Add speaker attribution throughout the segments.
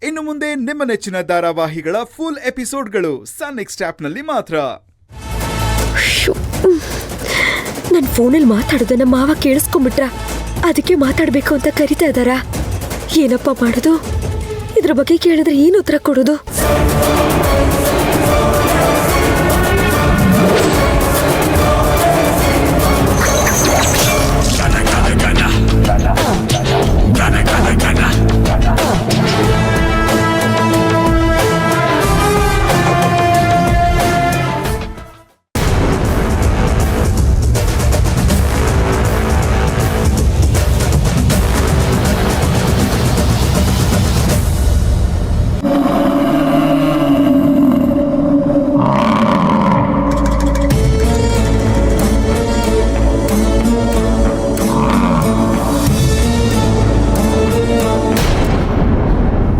Speaker 1: ಇನ್ನು ಮುಂದೆ ನಿಮ್ಮ ನೆಚ್ಚಿನ ಧಾರಾವಾಹಿಗಳ ಫುಲ್ ಎಪಿಸೋಡ್ಗಳು ಸನ್ ನೆಕ್ಸ್ಟ್ ಆಪ್ನಲ್ಲಿ ಮಾತ್ರ.
Speaker 2: ನನ್ನ ಫೋನಲ್ಲಿ ಮಾತಾಡೋದನ್ನ ಮಾವ ಕೇಳಿಸ್ಕೊಂಡ್ಬಿಟ್ರ, ಅದಕ್ಕೆ ಮಾತಾಡ್ಬೇಕು ಅಂತ ಕರಿತಾ ಇದ್ದಾರ. ಏನಪ್ಪ ಮಾಡೋದು? ಇದ್ರ ಬಗ್ಗೆ ಕೇಳಿದ್ರೆ ಏನು ಉತ್ತರ ಕೊಡೋದು?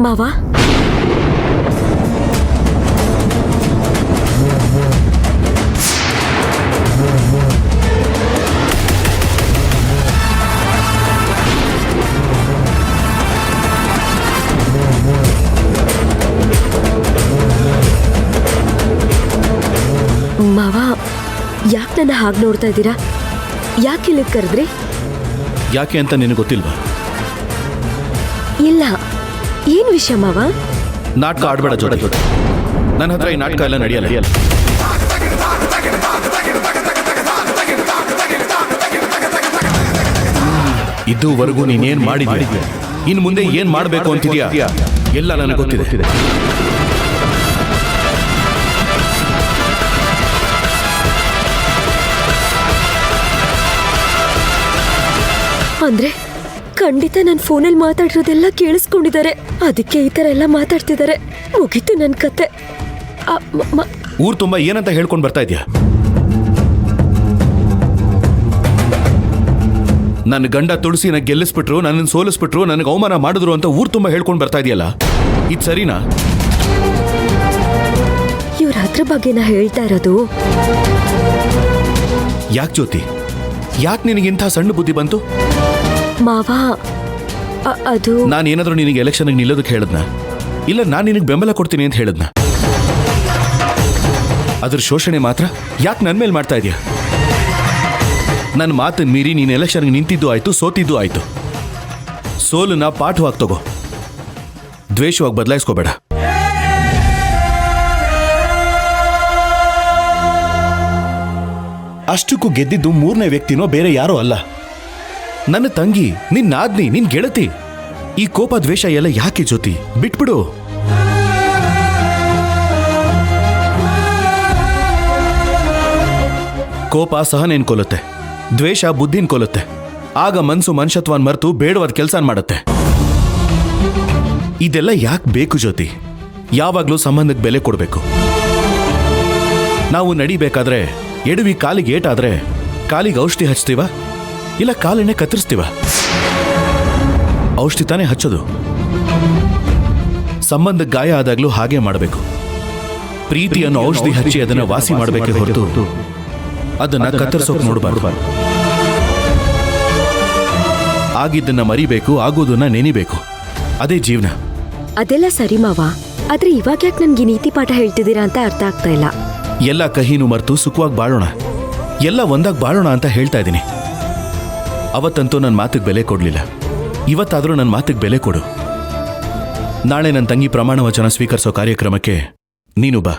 Speaker 2: ಮಾವ, ಮಾವ ಯಾಕೆ ನನ್ನ ಹಾಗೆ ನೋಡ್ತಾ ಇದ್ದೀರಾ? ಯಾಕೆ ಇಲ್ಲಿ ಕರೆದ್ರಿ?
Speaker 3: ಯಾಕೆ ಅಂತ ನಿನಗೆ ಗೊತ್ತಿಲ್ವಾ?
Speaker 2: ಇಲ್ಲ, ಏನು ವಿಷಯ ಮಾವ?
Speaker 3: ನಾಟಕ ಆಡ್ಬೇಡ ಜೊತೆ. ನನ್ನ ಹತ್ರ ಈ ನಾಟಕ ಎಲ್ಲ ನಡೆಯಲ್ಲ. ಇದುವರೆಗೂ ನೀನೇನ್ ಮಾಡಿದ್ಯಾ, ಇನ್ನು ಮುಂದೆ ಏನ್ ಮಾಡಬೇಕು ಅಂತಿದ್ಯಾ ಎಲ್ಲ ನನಗೆ ಗೊತ್ತಿದೆ.
Speaker 2: ಅಂದ್ರೆ ಖಂಡಿತ ನನ್ನ ಫೋನಲ್ಲಿ ಮಾತಾಡಿರೋದೆಲ್ಲ ಕೇಳಿಸ್ಕೊಂಡಿದ್ದಾರೆ, ಅದಕ್ಕೆ ಈ ಥರ ಎಲ್ಲ ಮಾತಾಡ್ತಿದ್ದಾರೆ. ಮುಗೀತು ನನ್ನ ಕತೆ.
Speaker 3: ಊರ್ ತುಂಬಾ ಏನಂತ ಹೇಳ್ಕೊಂಡು ಬರ್ತಾ ಇದ್ಯಾ? ನನ್ನ ಗಂಡ ತುಳಸಿನ ಗೆಲ್ಲಿಸ್ಬಿಟ್ರು, ನನ್ನನ್ನು ಸೋಲಿಸ್ಬಿಟ್ರು, ನನಗೆ ಅವಮಾನ ಮಾಡಿದ್ರು ಅಂತ ಊರ್ ತುಂಬಾ ಹೇಳ್ಕೊಂಡು ಬರ್ತಾ ಇದೆಯಲ್ಲ, ಇದು ಸರಿನಾ?
Speaker 2: ಇವ್ರ ಹತ್ರ ಬಗ್ಗೆ ನಾ ಹೇಳ್ತಾ ಇರೋದು.
Speaker 3: ಯಾಕೆ ಜ್ಯೋತಿ, ಯಾಕೆ ನಿನಗಿಂಥ ಸಣ್ಣ ಬುದ್ಧಿ ಬಂತು?
Speaker 2: ಮಾವ, ಅದು
Speaker 3: ನಾನೇನಾದ್ರೂ ನಿನಗೆ ಎಲೆಕ್ಷನ್ಗೆ ನಿಲ್ಲೋದಕ್ಕೆ ಹೇಳದ್ನ? ಇಲ್ಲ ನಾನು ನಿನಗೆ ಬೆಂಬಲ ಕೊಡ್ತೀನಿ ಅಂತ ಹೇಳದ್ನ? ಅದ್ರ ಶೋಷಣೆ ಮಾತ್ರ ಯಾಕೆ ನನ್ನ ಮೇಲೆ ಮಾಡ್ತಾ ಇದೆಯಾ? ನನ್ನ ಮಾತನ್ನು ಮೀರಿ ನೀನು ಎಲೆಕ್ಷನ್ಗೆ ನಿಂತಿದ್ದು ಆಯ್ತು, ಸೋತಿದ್ದು ಆಯ್ತು. ಸೋಲನ್ನ ಪಾಠವಾಗಿ ತಗೋ, ದ್ವೇಷವಾಗಿ ಬದಲಾಯಿಸ್ಕೋಬೇಡ. ಅಷ್ಟಕ್ಕೂ ಗೆದ್ದಿದ್ದು ಮೂರನೇ ವ್ಯಕ್ತಿನೋ ಬೇರೆ ಯಾರೋ ಅಲ್ಲ, ನನ್ನ ತಂಗಿ, ನಿನ್ನ ನಾದ್ನಿ, ನಿನ್ ಗೆಳತಿ. ಈ ಕೋಪ ದ್ವೇಷ ಎಲ್ಲ ಯಾಕೆ ಜ್ಯೋತಿ? ಬಿಟ್ಬಿಡು. ಕೋಪ ಸಹನೇನ್ ಕೊಲ್ಲುತ್ತೆ, ದ್ವೇಷ ಬುದ್ಧಿನ್ ಕೊಲ್ಲುತ್ತೆ. ಆಗ ಮನ್ಸು ಮನುಷ್ಯತ್ವನ್ ಮರೆತು ಬೇಡವಾದ ಕೆಲಸ ಮಾಡುತ್ತೆ. ಇದೆಲ್ಲ ಯಾಕೆ ಬೇಕು ಜ್ಯೋತಿ? ಯಾವಾಗ್ಲೂ ಸಂಬಂಧಕ್ಕೆ ಬೆಲೆ ಕೊಡಬೇಕು. ನಾವು ನಡಿಬೇಕಾದ್ರೆ ಎಡವಿ ಕಾಲಿಗೆ ಏಟಾದ್ರೆ ಕಾಲಿಗೆ ಔಷಧಿ ಹಚ್ತೀವ, ಇಲ್ಲ ಕಾಲನ್ನೇ ಕತ್ತರಿಸ್ತೀವ? ಔಷಧಿ ತಾನೇ ಹಚ್ಚೋದು. ಸಂಬಂಧಕ್ಕೆ ಗಾಯ ಆದಾಗ್ಲೂ ಹಾಗೆ ಮಾಡಬೇಕು. ಪ್ರೀತಿಯನ್ನು ಔಷಧಿ ಹಚ್ಚಿ ಅದನ್ನ ವಾಸಿ ಮಾಡಬೇಕೆ ಹೊರತು ಅದನ್ನ ಕತ್ತರಿಸೋಕೆ ನೋಡಬಾರ್ದು. ಆಗಿದ್ದನ್ನ ಮರಿಬೇಕು, ಆಗೋದನ್ನ ನೆನಿಬೇಕು. ಅದೇ ಜೀವನ.
Speaker 2: ಅದೆಲ್ಲ ಸರಿ ಮಾವ, ಆದ್ರೆ ಇವಾಗ ಯಾಕೆ ನನ್ಗೆ ನೀತಿ ಪಾಠ ಹೇಳ್ತಿದ್ದೀರಾ ಅಂತ ಅರ್ಥ ಆಗ್ತಾ ಇಲ್ಲ.
Speaker 3: ಎಲ್ಲ ಕಹಿನೂ ಮರೆತು ಸುಖವಾಗಿ ಬಾಳೋಣ, ಎಲ್ಲ ಒಂದಾಗಿ ಬಾಳೋಣ ಅಂತ ಹೇಳ್ತಾ ಇದ್ದೀನಿ. ಅವತ್ತಂತೂ ನನ್ನ ಮಾತಿಗೆ ಬೆಲೆ ಕೊಡಲಿಲ್ಲ, ಇವತ್ತಾದರೂ ನನ್ನ ಮಾತಿಗೆ ಬೆಲೆ ಕೊಡು. ನಾಳೆ ನನ್ನ ತಂಗಿ ಪ್ರಮಾಣ ವಚನ ಸ್ವೀಕರಿಸೋ ಕಾರ್ಯಕ್ರಮಕ್ಕೆ ನೀನು ಬಾ.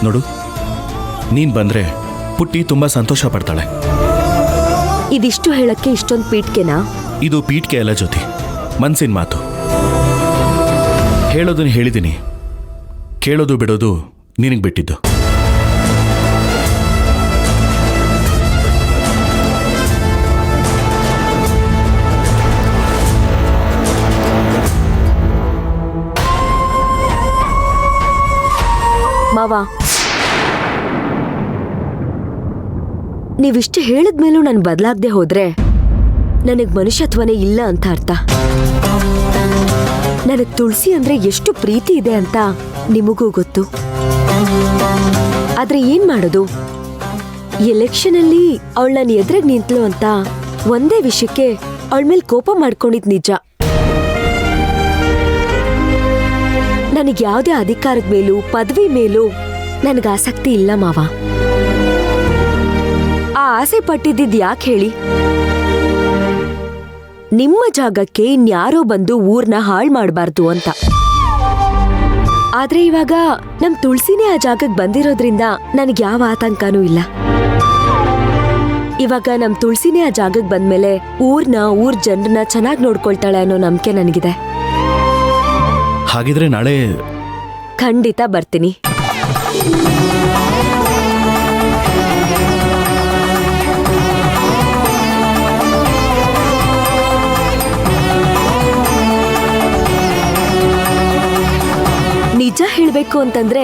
Speaker 3: ನೋಡು, ನೀನ್ ಬಂದ್ರೆ ಪುಟ್ಟಿ ತುಂಬಾ ಸಂತೋಷ ಪಡ್ತಾಳೆ.
Speaker 2: ಇದಿಷ್ಟು ಹೇಳಕ್ಕೆ ಇಷ್ಟೊಂದು ಪೀಠ್ಕೆನಾ?
Speaker 3: ಇದು ಪೀಠ್ಕೆ ಅಲ್ಲ ಜ್ಯೋತಿ, ಮನ್ಸಿನ ಮಾತು. ಹೇಳೋದನ್ನ ಹೇಳಿದ್ದೀನಿ, ಕೇಳೋದು ಬಿಡೋದು ನಿನಗೆ ಬಿಟ್ಟಿದ್ದು.
Speaker 2: ಮಾವ, ನೀವಿಷ್ಟು ಹೇಳಿದ್ಮೇಲೂ ನಾನು ಬದಲಾಗದೆ ಹೋದ್ರೆ ನನಗೆ ಮನುಷ್ಯತ್ವನೇ ಇಲ್ಲ ಅಂತ ಅರ್ಥ. ನನಗೆ ತುಳಸಿ ಅಂದ್ರೆ ಎಷ್ಟು ಪ್ರೀತಿ ಇದೆ ಅಂತ ನಿಮಗೂ ಗೊತ್ತು. ಆದ್ರೆ ಏನ್ ಮಾಡೋದು, ಎಲೆಕ್ಷನ್ ಅಲ್ಲಿ ಅವಳ ನನ್ನ ಎದುರಿಗೆ ನಿಂತ್ಲು ಅಂತ ಒಂದೇ ವಿಷಯಕ್ಕೆ ಅವಳ ಮೇಲೆ ಕೋಪ ಮಾಡ್ಕೊಂಡಿದ್ ನಿಜ. ನನಗ್ ಯಾವ್ದೇ ಅಧಿಕಾರದ ಮೇಲೂ ಪದವಿ ಮೇಲೂ ನನಗ ಆಸಕ್ತಿ ಇಲ್ಲ ಮಾವ. ಆ ಆಸೆ ಪಟ್ಟಿದ್ದಿದ್ ಯಾಕೆ ಹೇಳಿ? ನಿಮ್ಮ ಜಾಗಕ್ಕೆ ಇನ್ಯಾರೋ ಬಂದು ಊರ್ನ ಹಾಳ್ ಮಾಡಬಾರ್ದು ಅಂತ. ಆದ್ರೆ ಇವಾಗ ನಮ್ ತುಳಸಿನೇ ಆ ಜಾಗಕ್ಕೆ ಬಂದಿರೋದ್ರಿಂದ ನನಗ್ ಯಾವ ಆತಂಕನೂ ಇಲ್ಲ. ಇವಾಗ ನಮ್ ತುಳಸಿನೇ ಆ ಜಾಗಕ್ಕೆ ಬಂದ್ಮೇಲೆ ಊರ್ ಜನರನ್ನ ಚೆನ್ನಾಗಿ ನೋಡ್ಕೊಳ್ತಾಳೆ ಅನ್ನೋ ನಂಬಿಕೆ ನನಗಿದೆ.
Speaker 3: ಹಾಗಿದ್ರೆ ನಾಳೆ
Speaker 2: ಖಂಡಿತ ಬರ್ತೀನಿ. ನಿಜ ಹೇಳ್ಬೇಕು ಅಂತಂದ್ರೆ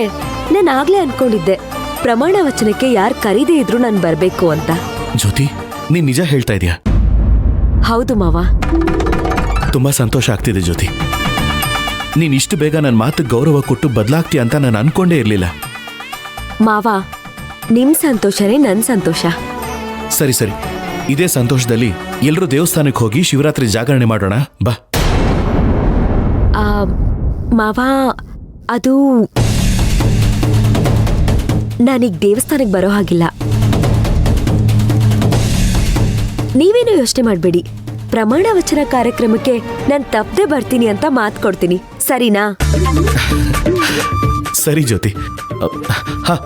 Speaker 2: ನಾನು ಆಗ್ಲೇ ಅನ್ಕೊಂಡಿದ್ದೆ ಪ್ರಮಾಣ ವಚನಕ್ಕೆ ಯಾರು ಕರೀದೇ ಇದ್ರು ನಾನು ಬರ್ಬೇಕು ಅಂತ.
Speaker 3: ಜ್ಯೋತಿ, ನೀನ್ ನಿಜ ಹೇಳ್ತಾ ಇದೀಯಾ?
Speaker 2: ಹೌದು ಮಾವ.
Speaker 3: ತುಂಬಾ ಸಂತೋಷ ಆಗ್ತಿದೆ ಜ್ಯೋತಿ. ನೀನ್ ಇಷ್ಟು ಬೇಗ ನನ್ನ ಮಾತಿಗೆ ಗೌರವ ಕೊಟ್ಟು ಬದಲಾಗ್ತೀಯ ಅಂತ ನಾನು ಅನ್ಕೊಂಡೇ ಇರ್ಲಿಲ್ಲ.
Speaker 2: ಮಾವ, ನಿಮ್ ಸಂತೋಷನೇ ನನ್ ಸಂತೋಷ.
Speaker 3: ಸರಿ ಸರಿ, ಇದೇ ಸಂತೋಷದಲ್ಲಿ ಎಲ್ರೂ ದೇವಸ್ಥಾನಕ್ಕೆ ಹೋಗಿ ಶಿವರಾತ್ರಿ ಜಾಗರಣೆ ಮಾಡೋಣ ಬಾ.
Speaker 2: ಮಾವ, ಅದು ನಾನೀಗ ದೇವಸ್ಥಾನಕ್ಕೆ ಬರೋ ಹಾಗಿಲ್ಲ. ನೀವೇನು ಯೋಚನೆ ಮಾಡ್ಬೇಡಿ. ಪ್ರಮಾಣ ವಚನ ಕಾರ್ಯಕ್ರಮಕ್ಕೆ ನಾನು ತಪ್ಪದೆ ಬರ್ತೀನಿ ಅಂತ ಮಾತು ಕೊಡ್ತೀನಿ, ಸರಿನಾ?
Speaker 3: ಸರಿ ಜ್ಯೋತಿ. ಹಾ,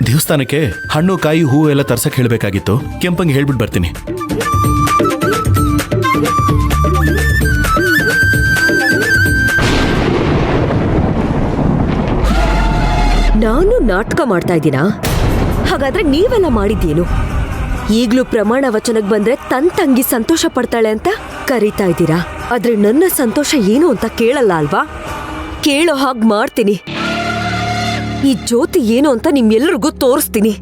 Speaker 3: ದೇವಸ್ಥಾನಕ್ಕೆ ಹಣ್ಣು ಕಾಯಿ ಹೂವು ಎಲ್ಲ ತರ್ಸಕ್ ಹೇಳ್ಬೇಕಾಗಿತ್ತು. ಕೆಂಪಂಗೆ ಹೇಳ್ಬಿಟ್ಟು ಬರ್ತೀನಿ.
Speaker 2: ನಾನು ನಾಟಕ ಮಾಡ್ತಾ ಇದ್ದೀನಾ? ಹಾಗಾದ್ರೆ ನೀವೆಲ್ಲ ಮಾಡಿದ್ದೇನು? ಈಗ್ಲೂ ಪ್ರಮಾಣ ವಚನಕ್ಕೆ ಬಂದ್ರೆ ತನ್ ತಂಗಿ ಸಂತೋಷ ಪಡ್ತಾಳೆ ಅಂತ ಕರೀತಾ ಇದ್ದೀರಾ. ಆದ್ರೆ ನನ್ನ ಸಂತೋಷ ಏನು ಅಂತ ಕೇಳಲ್ಲ ಅಲ್ವಾ? ಕೇಳೋ ಹಾಗೆ ಮಾಡ್ತೀನಿ. ಈ ಜ್ಯೋತಿ ಏನು ಅಂತ ನಿಮ್ಮೆಲ್ಲರಿಗೂ ತೋರಿಸ್ತೀನಿ.